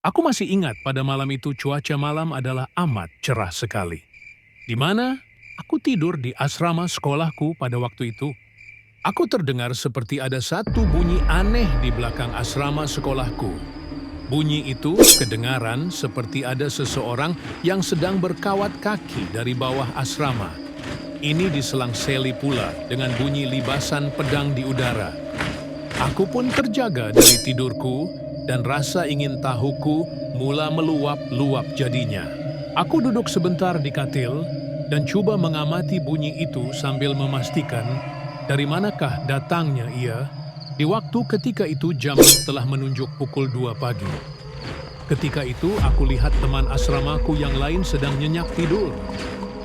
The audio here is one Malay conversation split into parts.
Aku masih ingat pada malam itu cuaca malam adalah amat cerah sekali. Di mana aku tidur di asrama sekolahku pada waktu itu. Aku terdengar seperti ada satu bunyi aneh di belakang asrama sekolahku. Bunyi itu kedengaran seperti ada seseorang yang sedang berkawat kaki dari bawah asrama. Ini diselang-seli pula dengan bunyi libasan pedang di udara. Aku pun terjaga dari tidurku dan rasa ingin tahuku mula meluap-luap jadinya. Aku duduk sebentar di katil dan cuba mengamati bunyi itu sambil memastikan dari manakah datangnya ia di waktu ketika itu jam telah menunjuk pukul 2 pagi. Ketika itu aku lihat teman asramaku yang lain sedang nyenyak tidur.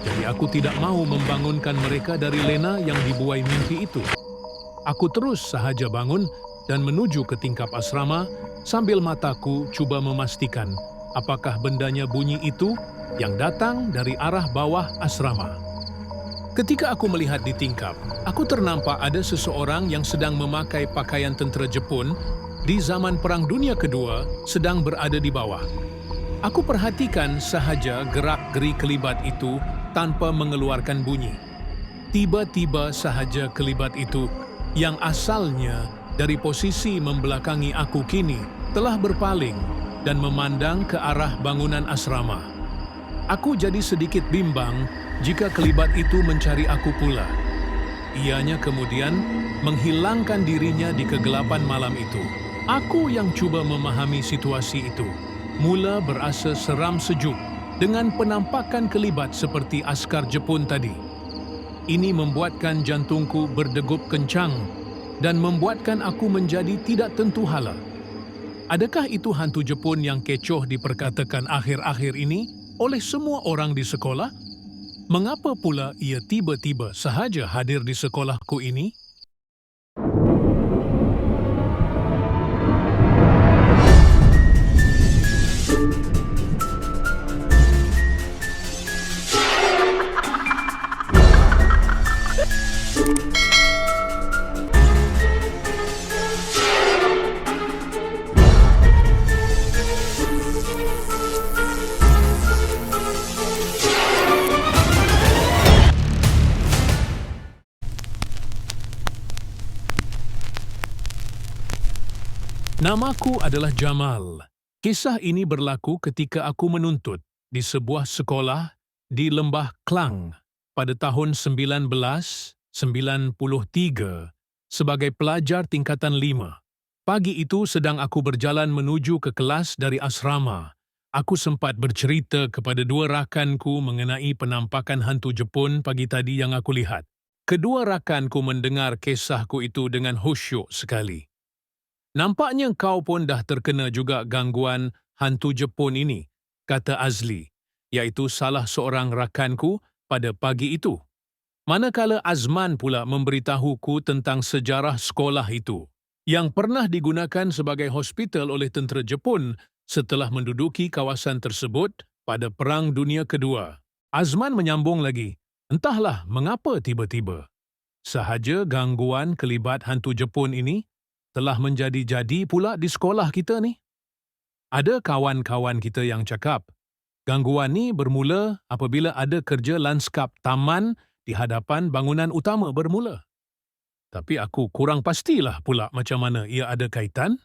Jadi aku tidak mau membangunkan mereka dari lena yang dibuai mimpi itu. Aku terus sahaja bangun dan menuju ke tingkap asrama sambil mataku cuba memastikan apakah bendanya bunyi itu yang datang dari arah bawah asrama. Ketika aku melihat di tingkap, aku ternampak ada seseorang yang sedang memakai pakaian tentera Jepun di zaman Perang Dunia Kedua sedang berada di bawah. Aku perhatikan sahaja gerak-geri kelibat itu tanpa mengeluarkan bunyi. Tiba-tiba sahaja kelibat itu yang asalnya dari posisi membelakangi aku kini telah berpaling dan memandang ke arah bangunan asrama. Aku jadi sedikit bimbang jika kelibat itu mencari aku pula. Ianya kemudian menghilangkan dirinya di kegelapan malam itu. Aku yang cuba memahami situasi itu, mula berasa seram sejuk dengan penampakan kelibat seperti askar Jepun tadi. Ini membuatkan jantungku berdegup kencang dan membuatkan aku menjadi tidak tentu hala. Adakah itu hantu Jepun yang kecoh diperkatakan akhir-akhir ini oleh semua orang di sekolah? Mengapa pula ia tiba-tiba sahaja hadir di sekolahku ini? Namaku adalah Jamal. Kisah ini berlaku ketika aku menuntut di sebuah sekolah di Lembah Klang pada tahun 1993 sebagai pelajar tingkatan 5. Pagi itu sedang aku berjalan menuju ke kelas dari asrama. Aku sempat bercerita kepada dua rakanku mengenai penampakan hantu Jepun pagi tadi yang aku lihat. Kedua rakanku mendengar kisahku itu dengan khusyuk sekali. Nampaknya kau pun dah terkena juga gangguan hantu Jepun ini, kata Azli, iaitu salah seorang rakanku pada pagi itu. Manakala Azman pula memberitahuku tentang sejarah sekolah itu, yang pernah digunakan sebagai hospital oleh tentera Jepun setelah menduduki kawasan tersebut pada Perang Dunia Kedua. Azman menyambung lagi, entahlah mengapa tiba-tiba sahaja gangguan kelibat hantu Jepun ini telah menjadi-jadi pula di sekolah kita ni. Ada kawan-kawan kita yang cakap, gangguan ni bermula apabila ada kerja lanskap taman di hadapan bangunan utama bermula. Tapi aku kurang pastilah pula macam mana ia ada kaitan.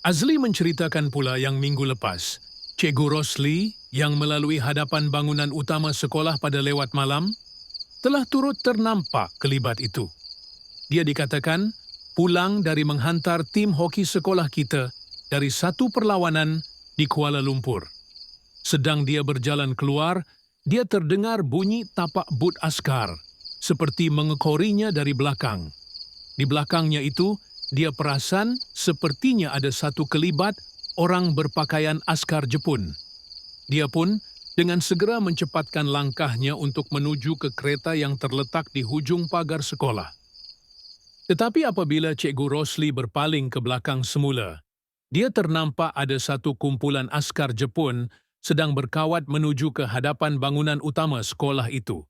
Azli menceritakan pula yang minggu lepas, Cikgu Rosli yang melalui hadapan bangunan utama sekolah pada lewat malam telah turut ternampak kelibat itu. Dia dikatakan pulang dari menghantar tim hoki sekolah kita dari satu perlawanan di Kuala Lumpur. Sedang dia berjalan keluar, dia terdengar bunyi tapak but askar, seperti mengekorinya dari belakang. Di belakangnya itu, dia perasan sepertinya ada satu kelibat orang berpakaian askar Jepun. Dia pun dengan segera mencepatkan langkahnya untuk menuju ke kereta yang terletak di hujung pagar sekolah. Tetapi apabila Cikgu Rosli berpaling ke belakang semula, dia ternampak ada satu kumpulan askar Jepun sedang berkawat menuju ke hadapan bangunan utama sekolah itu.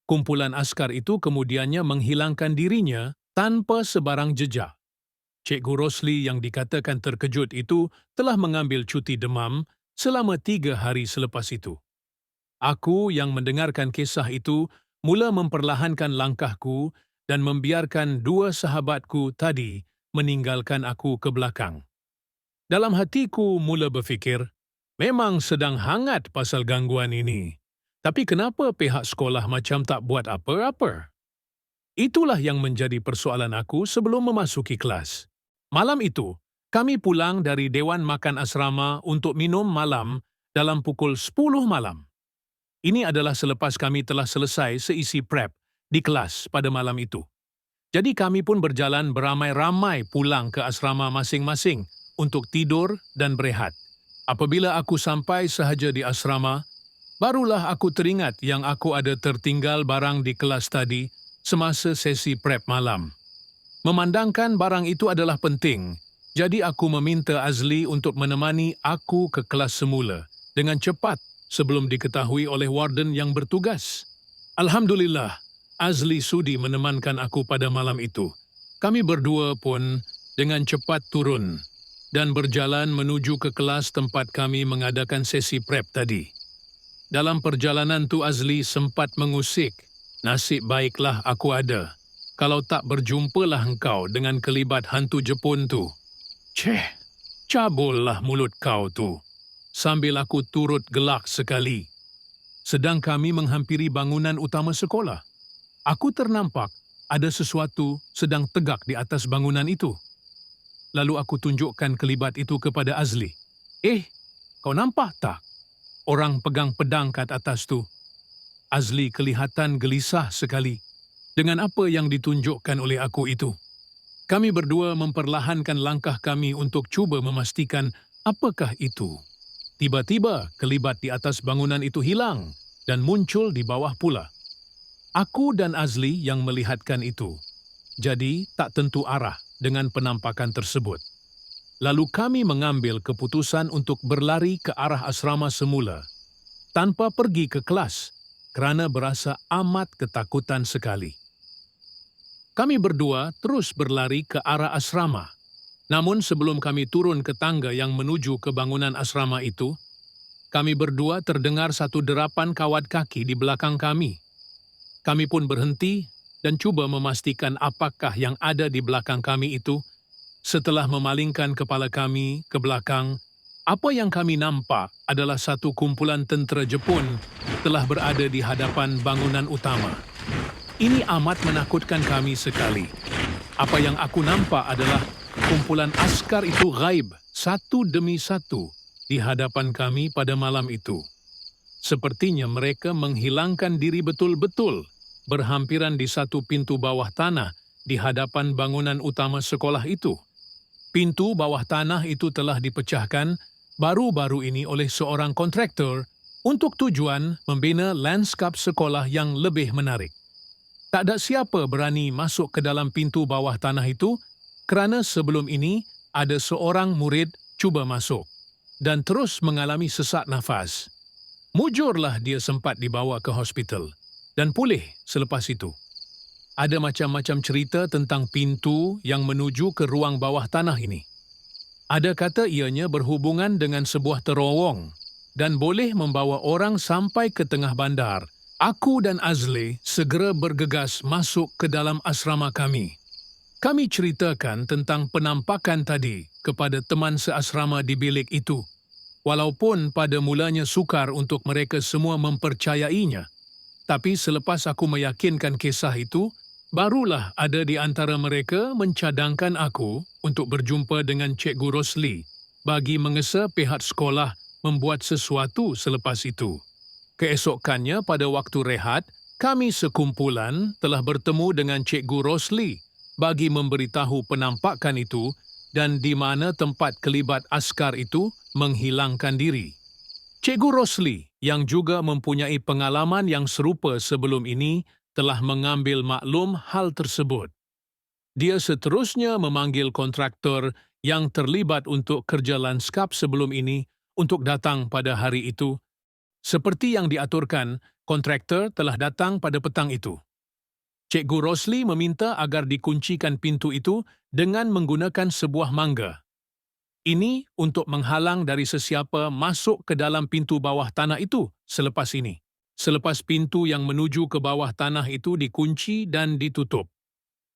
Kumpulan askar itu kemudiannya menghilangkan dirinya tanpa sebarang jejak. Cikgu Rosli yang dikatakan terkejut itu telah mengambil cuti demam selama 3 hari selepas itu. Aku yang mendengarkan kisah itu mula memperlahankan langkahku dan membiarkan dua sahabatku tadi meninggalkan aku ke belakang. Dalam hatiku mula berfikir, memang sedang hangat pasal gangguan ini. Tapi kenapa pihak sekolah macam tak buat apa-apa? Itulah yang menjadi persoalan aku sebelum memasuki kelas. Malam itu, kami pulang dari Dewan Makan Asrama untuk minum malam dalam pukul 10 malam. Ini adalah selepas kami telah selesai seisi prep di kelas pada malam itu. Jadi kami pun berjalan beramai-ramai pulang ke asrama masing-masing untuk tidur dan berehat. Apabila aku sampai sahaja di asrama, barulah aku teringat yang aku ada tertinggal barang di kelas tadi semasa sesi prep malam. Memandangkan barang itu adalah penting, jadi aku meminta Azli untuk menemani aku ke kelas semula dengan cepat sebelum diketahui oleh warden yang bertugas. Alhamdulillah, Azli sudi menemankan aku pada malam itu. Kami berdua pun dengan cepat turun dan berjalan menuju ke kelas tempat kami mengadakan sesi prep tadi. Dalam perjalanan tu Azli sempat mengusik, nasib baiklah aku ada. Kalau tak berjumpalah engkau dengan kelibat hantu Jepun tu. Ceh, cabullah mulut kau tu. Sambil aku turut gelak sekali. Sedang kami menghampiri bangunan utama sekolah. Aku ternampak ada sesuatu sedang tegak di atas bangunan itu. Lalu aku tunjukkan kelibat itu kepada Azli. Kau nampak tak? Orang pegang pedang kat atas tu. Azli kelihatan gelisah sekali dengan apa yang ditunjukkan oleh aku itu. Kami berdua memperlahankan langkah kami untuk cuba memastikan apakah itu. Tiba-tiba kelibat di atas bangunan itu hilang dan muncul di bawah pula. Aku dan Azli yang melihatkan itu. Jadi tak tentu arah dengan penampakan tersebut. Lalu kami mengambil keputusan untuk berlari ke arah asrama semula, tanpa pergi ke kelas, kerana berasa amat ketakutan sekali. Kami berdua terus berlari ke arah asrama. Namun sebelum kami turun ke tangga yang menuju ke bangunan asrama itu, kami berdua terdengar satu derapan kawat kaki di belakang kami. Kami pun berhenti dan cuba memastikan apakah yang ada di belakang kami itu. Setelah memalingkan kepala kami ke belakang, apa yang kami nampak adalah satu kumpulan tentera Jepun telah berada di hadapan bangunan utama. Ini amat menakutkan kami sekali. Apa yang aku nampak adalah kumpulan askar itu gaib satu demi satu di hadapan kami pada malam itu. Sepertinya mereka menghilangkan diri betul-betul, berhampiran di satu pintu bawah tanah di hadapan bangunan utama sekolah itu. Pintu bawah tanah itu telah dipecahkan baru-baru ini oleh seorang kontraktor untuk tujuan membina lanskap sekolah yang lebih menarik. Tak ada siapa berani masuk ke dalam pintu bawah tanah itu kerana sebelum ini ada seorang murid cuba masuk dan terus mengalami sesak nafas. Mujurlah dia sempat dibawa ke hospital dan pulih selepas itu. Ada macam-macam cerita tentang pintu yang menuju ke ruang bawah tanah ini. Ada kata ianya berhubungan dengan sebuah terowong dan boleh membawa orang sampai ke tengah bandar. Aku dan Azli segera bergegas masuk ke dalam asrama kami. Kami ceritakan tentang penampakan tadi kepada teman seasrama di bilik itu. Walaupun pada mulanya sukar untuk mereka semua mempercayainya. Tapi selepas aku meyakinkan kisah itu, barulah ada di antara mereka mencadangkan aku untuk berjumpa dengan Cikgu Rosli bagi mengesa pihak sekolah membuat sesuatu selepas itu. Keesokannya pada waktu rehat, kami sekumpulan telah bertemu dengan Cikgu Rosli bagi memberitahu penampakan itu dan di mana tempat kelibat askar itu menghilangkan diri. Cikgu Rosli yang juga mempunyai pengalaman yang serupa sebelum ini telah mengambil maklum hal tersebut. Dia seterusnya memanggil kontraktor yang terlibat untuk kerja lanskap sebelum ini untuk datang pada hari itu. Seperti yang diaturkan, kontraktor telah datang pada petang itu. Cikgu Rosli meminta agar dikuncikan pintu itu dengan menggunakan sebuah mangga. Ini untuk menghalang dari sesiapa masuk ke dalam pintu bawah tanah itu selepas ini. Selepas pintu yang menuju ke bawah tanah itu dikunci dan ditutup.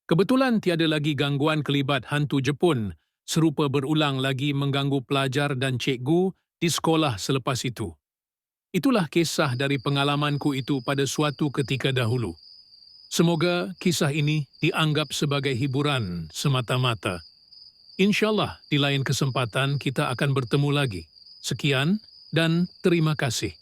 Kebetulan tiada lagi gangguan kelibat hantu Jepun serupa berulang lagi mengganggu pelajar dan cikgu di sekolah selepas itu. Itulah kisah dari pengalamanku itu pada suatu ketika dahulu. Semoga kisah ini dianggap sebagai hiburan semata-mata. InsyaAllah di lain kesempatan kita akan bertemu lagi. Sekian dan terima kasih.